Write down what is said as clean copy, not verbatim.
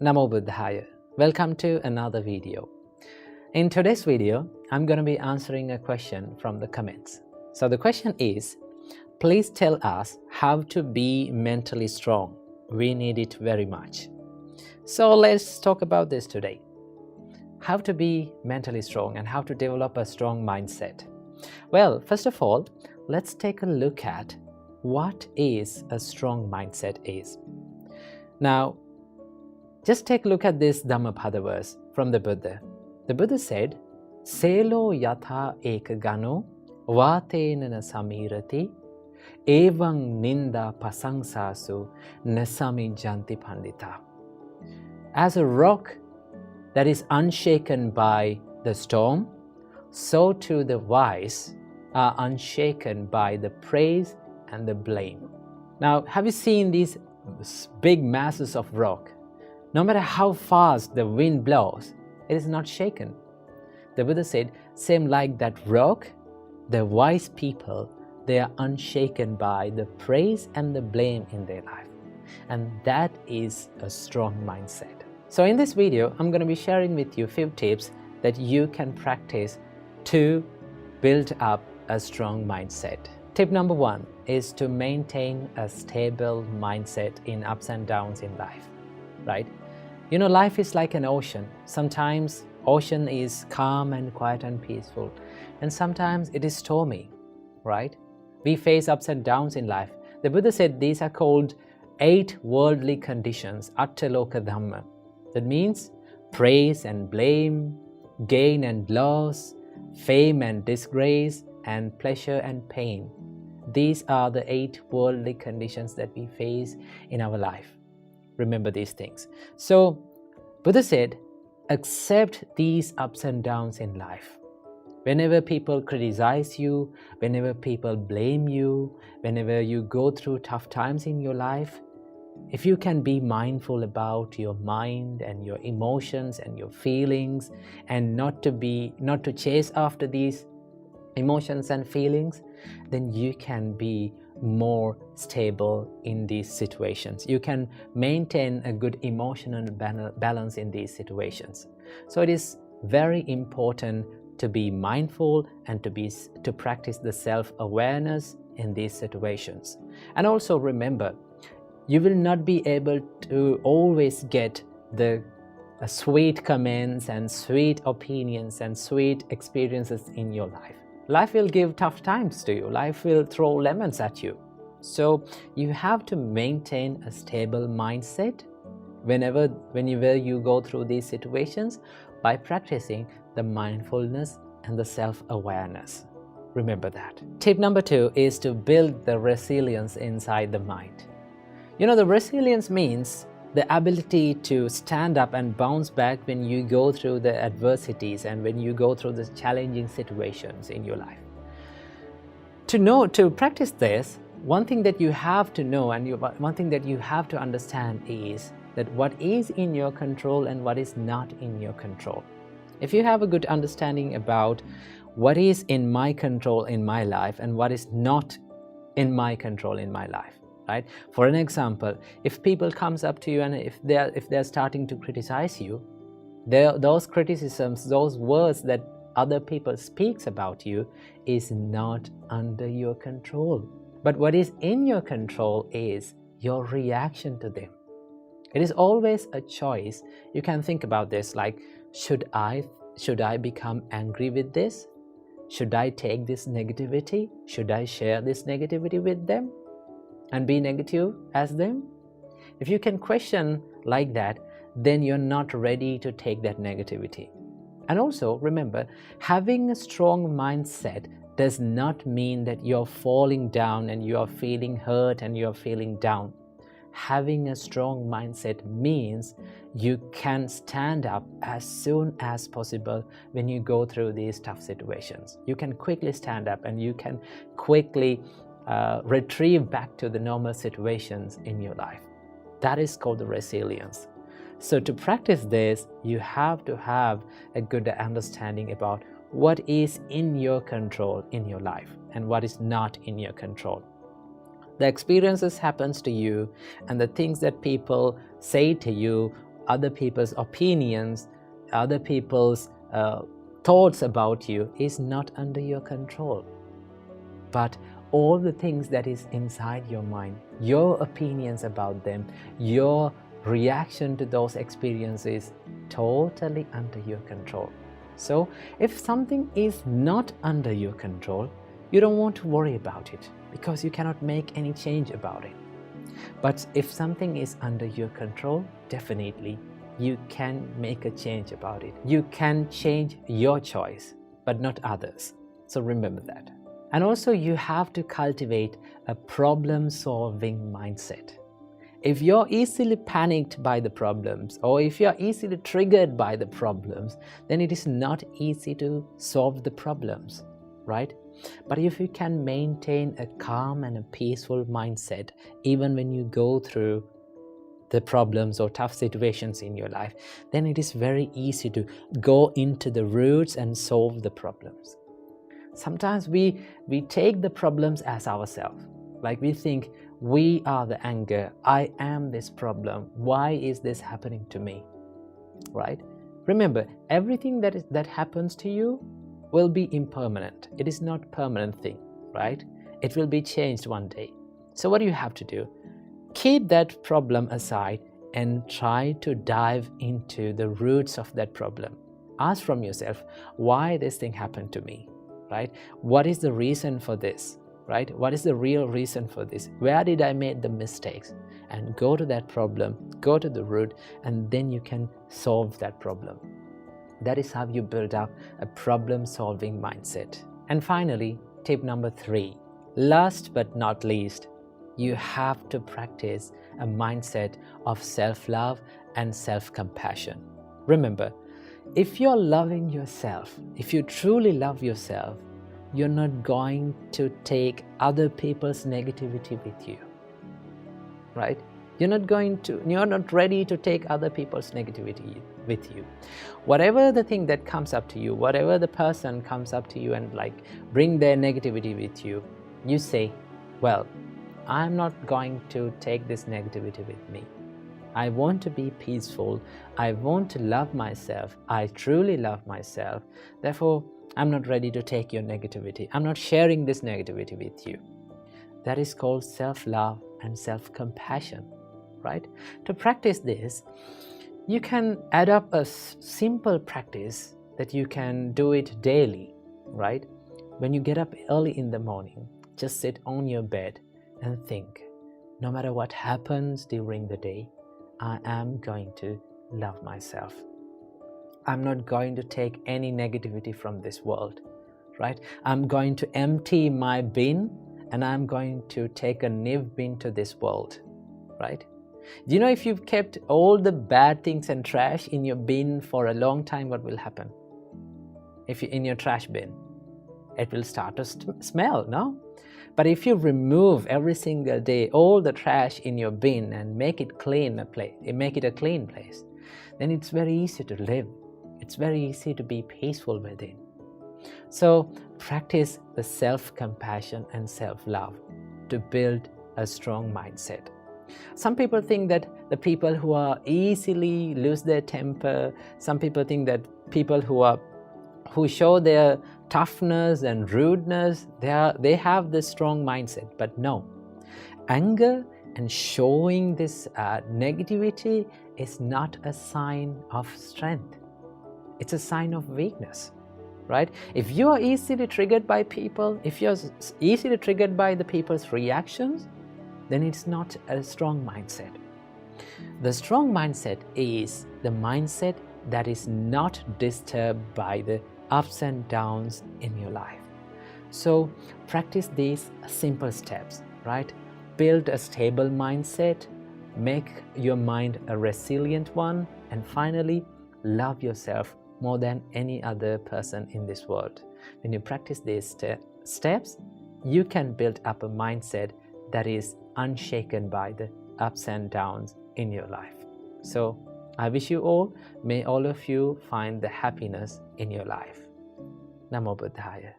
Namo Buddhaya. Welcome to another video. In today's video, I'm going to be answering a question from the comments. So the question is, please tell us how to be mentally strong. We need it very much. So let's talk about this today. How to be mentally strong and how to develop a strong mindset. Well, first of all, let's take a look at what is a strong mindset is. Now, just take a look at this Dhammapada verse from the Buddha. The Buddha said, Selo yatha ekagano vatenana samirati evang ninda pasangsasu nasami janti pandita. As a rock that is unshaken by the storm, so too the wise are unshaken by the praise and the blame. Now, have you seen these big masses of rock? No matter how fast the wind blows, it is not shaken. The Buddha said, same like that rock, the wise people, they are unshaken by the praise and the blame in their life. And that is a strong mindset. So in this video, I'm going to be sharing with you a few tips that you can practice to build up a strong mindset. Tip number 1 is to maintain a stable mindset in ups and downs in life, right? You know, life is like an ocean. Sometimes ocean is calm and quiet and peaceful, and sometimes it is stormy, right? We face ups and downs in life. The Buddha said these are called 8 worldly conditions, attaloka dhamma. That means praise and blame, gain and loss, fame and disgrace, and pleasure and pain. These are the 8 worldly conditions that we face in our life. Remember these things. So, Buddha said, accept these ups and downs in life. Whenever people criticize you, whenever people blame you, whenever you go through tough times in your life, if you can be mindful about your mind and your emotions and your feelings and not to chase after these emotions and feelings, then you can be more stable in these situations. You can maintain a good emotional balance in these situations. So it is very important to be mindful and to practice the self-awareness in these situations. And also remember, you will not be able to always get the sweet comments and sweet opinions and sweet experiences in your life. Life will give tough times to you. Life will throw lemons at you. So you have to maintain a stable mindset whenever you go through these situations by practicing the mindfulness and the self-awareness. Remember that. Tip number 2 is to build the resilience inside the mind. You know, the resilience means the ability to stand up and bounce back when you go through the adversities and when you go through the challenging situations in your life. To practice this, one thing that you have to know and one thing that you have to understand is that what is in your control and what is not in your control. If you have a good understanding about what is in my control in my life and what is not in my control in my life, right? For an example, if people comes up to you and if they're starting to criticize you, those criticisms, those words that other people speaks about you is not under your control. But what is in your control is your reaction to them. It is always a choice. You can think about this like, should I become angry with this? Should I take this negativity? Should I share this negativity with them and be negative as them? If you can question like that, then you're not ready to take that negativity. And also remember, having a strong mindset does not mean that you're falling down and you're feeling hurt and you're feeling down. Having a strong mindset means you can stand up as soon as possible when you go through these tough situations. You can quickly stand up and you can quickly retrieve back to the normal situations in your life. That is called the resilience. So to practice this, you have to have a good understanding about what is in your control in your life and what is not in your control. The experiences happens to you and the things that people say to you other people's opinions, other people's thoughts about you is not under your control. But all the things that is inside your mind, your opinions about them, your reaction to those experiences, totally under your control. So if something is not under your control, you don't want to worry about it because you cannot make any change about it. But if something is under your control, definitely you can make a change about it. You can change your choice, but not others. So remember that. And also you have to cultivate a problem-solving mindset. If you're easily panicked by the problems, or if you're easily triggered by the problems, then it is not easy to solve the problems, right? But if you can maintain a calm and a peaceful mindset, even when you go through the problems or tough situations in your life, then it is very easy to go into the roots and solve the problems. Sometimes we take the problems as ourselves. Like we think, we are the anger, I am this problem, why is this happening to me, right? Remember, everything that happens to you will be impermanent. It is not a permanent thing, right? It will be changed one day. So what do you have to do? Keep that problem aside and try to dive into the roots of that problem. Ask from yourself, why this thing happened to me, right? What is the reason for this, right? What is the real reason for this? Where did I make the mistakes? And go to that problem, go to the root, and then you can solve that problem. That is how you build up a problem-solving mindset. And finally, tip number 3, last but not least, you have to practice a mindset of self-love and self-compassion. Remember, if you're loving yourself, if you truly love yourself, you're not going to take other people's negativity with you, right? You're not ready to take other people's negativity with you. Whatever the thing that comes up to you, whatever the person comes up to you and bring their negativity with you, you say, well, I'm not going to take this negativity with me. I want to be peaceful. I want to love myself. I truly love myself. Therefore, I'm not ready to take your negativity. I'm not sharing this negativity with you. That is called self-love and self-compassion, right? To practice this, you can add up a simple practice that you can do it daily, right? When you get up early in the morning, just sit on your bed and think, no matter what happens during the day, I am going to love myself. I'm not going to take any negativity from this world, right? I'm going to empty my bin and I'm going to take a new bin to this world, right? Do you know if you've kept all the bad things and trash in your bin for a long time, what will happen? If you're in your trash bin, it will start to smell, no? But if you remove every single day all the trash in your bin and make it a clean place, then it's very easy to live. It's very easy to be peaceful within. So practice the self-compassion and self-love to build a strong mindset. Some people think that the people who are easily lose their temper, some people think that people who show their toughness and rudeness, they have this strong mindset. But no, anger and showing this negativity is not a sign of strength. It's a sign of weakness, right? If you are easily triggered by people, if you're easily triggered by the people's reactions, then it's not a strong mindset. The strong mindset is the mindset that is not disturbed by the ups and downs in your life. So practice these simple steps, right? Build a stable mindset, make your mind a resilient one, and finally, love yourself more than any other person in this world. When you practice these steps, you can build up a mindset that is unshaken by the ups and downs in your life. So I wish you all, may all of you find the happiness in your life. Namo Buddhaya.